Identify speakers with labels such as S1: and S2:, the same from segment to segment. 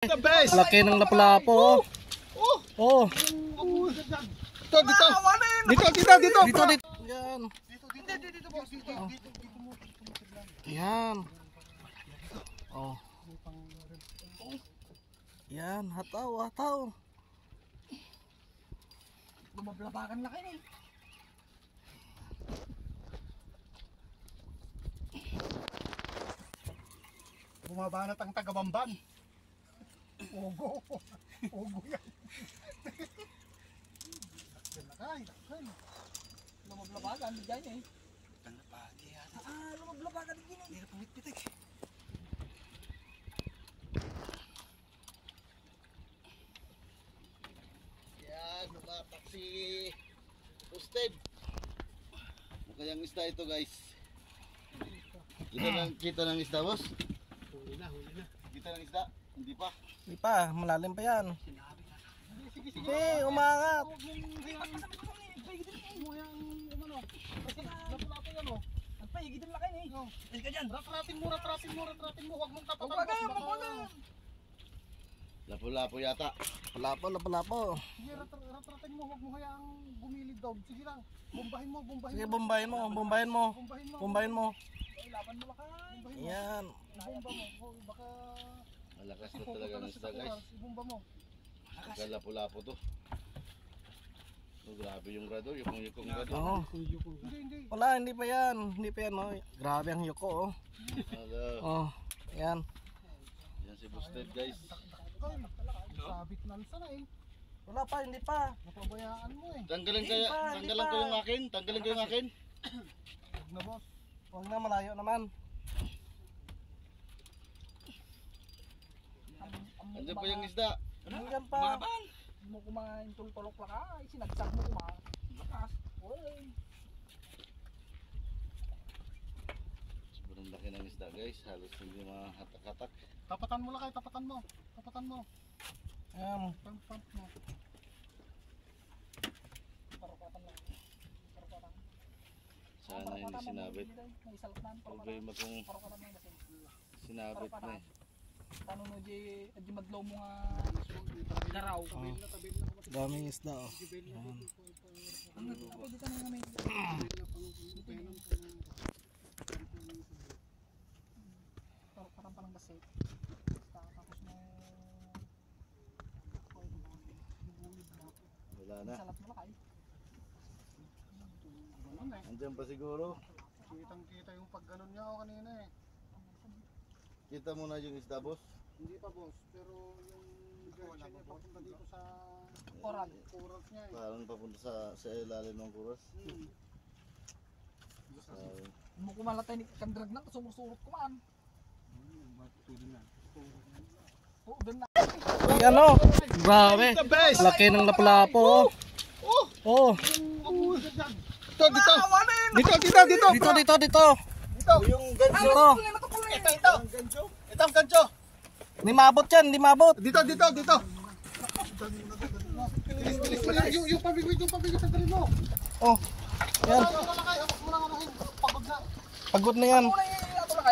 S1: The best.
S2: Laki ng lapu-lapo. Oh.
S1: Dito.
S2: Dito. Yan. Yan. Oh. Yan, hataw.
S3: Lumablabakan na kayo eh.
S1: Bumabanat ang taga-Bamban. Ogo yan. Lakay.
S3: Lumablabakan din dyan eh. Lumablabakan din yun eh.
S1: Hindi na pumit-pitik. Yan, lumatak si Usted. Mukhang isda ito guys. Kita ng isda boss? Huli na. Kita ng isda? Hindi pa.
S2: Hindi pa, malalim pa yan. Sige, umangat.
S3: Nagpahigitin na kayo eh. Ay ka dyan.
S1: Ratratin mo. Huwag mong tapatan. Lapu-lapo yata.
S2: Lapu-lapo.
S1: Sige, ratratin mo. Huwag mo hayaang bumilid daw. Sige lang. Bombahin mo.
S2: Sige, bombahin mo.
S3: Laban mo lakay.
S2: Yan.
S1: Bomba mo. Baka
S4: Malakas na talaga ng isda guys.
S1: Bomba mo.
S4: Nagkalapo-lapo to. Oh, grabe yung rado, yung rado.
S2: Oo.
S1: Hindi.
S2: Wala, hindi pa yan. Oh. Grabe ang yuko.
S4: Hello.
S2: Oh. Yan.
S4: Yan si Busted guys.
S1: Sabit na sana eh.
S2: Wala pa, hindi pa.
S1: Napabayaan mo eh.
S4: Tanggalin ko yung akin.
S1: Huwag na boss.
S2: Huwag na, malayo naman.
S4: Andiyan pa yung isda.
S2: Hanggang pa.
S3: Hindi mo kumain tultolok lakay. Sinagsak mo kumain. Lakas. Uy.
S4: Sobrang laki ng isda guys. Halos hindi mahatak-hatak.
S1: Tapatan mo lang kayo. Tapatan mo.
S2: Yan.
S1: Pump mo.
S3: Parokatan lang.
S4: Sana hindi sinabit.
S3: May salaknan.
S4: Problema kung
S3: Parokatan lang kasi.
S4: sinabit na eh.
S3: Paano no di madlaw mo nga garaw.
S2: Daming isda. Oh. Yan.
S3: Ano dito na may. Parokatan pa lang kasi. Tapos mo
S4: Wala na.
S3: salat mo lakay.
S4: Andiyan pa siguro.
S1: Kitang-kita yung pagganon niya ako kanina eh.
S4: Kita mo na yung isda boss.
S1: Hindi pa boss. Pero yung direction niya papunta dito sa
S3: Coral.
S1: corals niya eh.
S4: Parang papunta sa ilalim ng kuras.
S3: Mo kumalatay ni kandrag na sumusurot kuman. Oh, doon na.
S2: Yan o. Grabe.
S1: The best.
S2: Laki ng lapu-lapo. Oh. Dito.
S1: Yung gancho.
S2: Dito.
S1: Ito ang gancho.
S2: Hindi maabot yan, hindi maabot.
S1: Dito. Yung pabigwit sa dalin mo.
S2: Oh. Yan. Pagod na yan.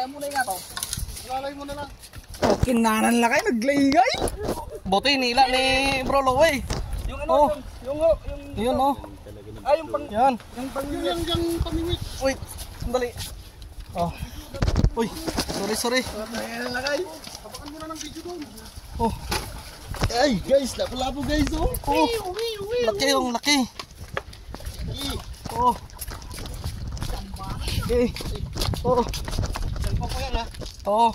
S3: Muna yung ato.
S1: Lalay mo na lang.
S3: Kinanan lakay naglaygay.
S2: Buti nila ni Bro Lowe.
S3: Yung
S2: Oh.
S3: yung
S2: Yun oh.
S3: yung pang
S2: Yan.
S1: Yung pamingwit.
S2: Uy, sandali. Oh. Uy, sorry.
S3: lakay.
S1: Tapakan mo na ng video doon.
S2: Oh.
S4: Ay guys, lapo-lapo guys oh.
S2: Oh. Laki. Oh. Okay. Oh.
S1: Cellphone ko yan ha.
S2: Oh.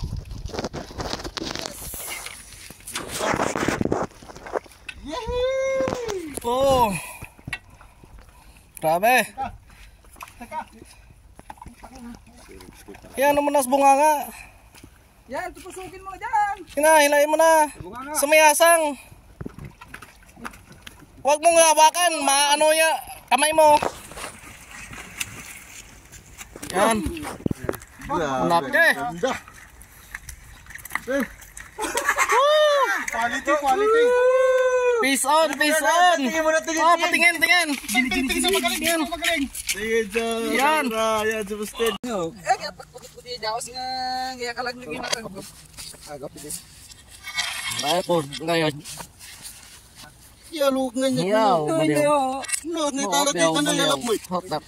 S2: Oh. Grabe. Yan, ano mo na sa bunganga.
S3: Yan, tutusukin mo na dyan.
S2: Hilahin mo na. Sumayasang. Huwag mong hawakan. Maano niya. Kamay mo. Yan. Laki.
S1: Quality.
S2: Peace on. Oh, patingin.
S1: Tingin sa magaling.
S4: Sige dyan.
S2: Yan.
S4: Yan si Busted.
S3: Eh, pagkakit ko di jawas nga kaya kalag naging matang.
S2: Baik po, ngayon.
S1: Iya, lu ngayon.
S2: Iya,
S1: Lu, ni talaga ka na yalap mo.
S2: Hot up.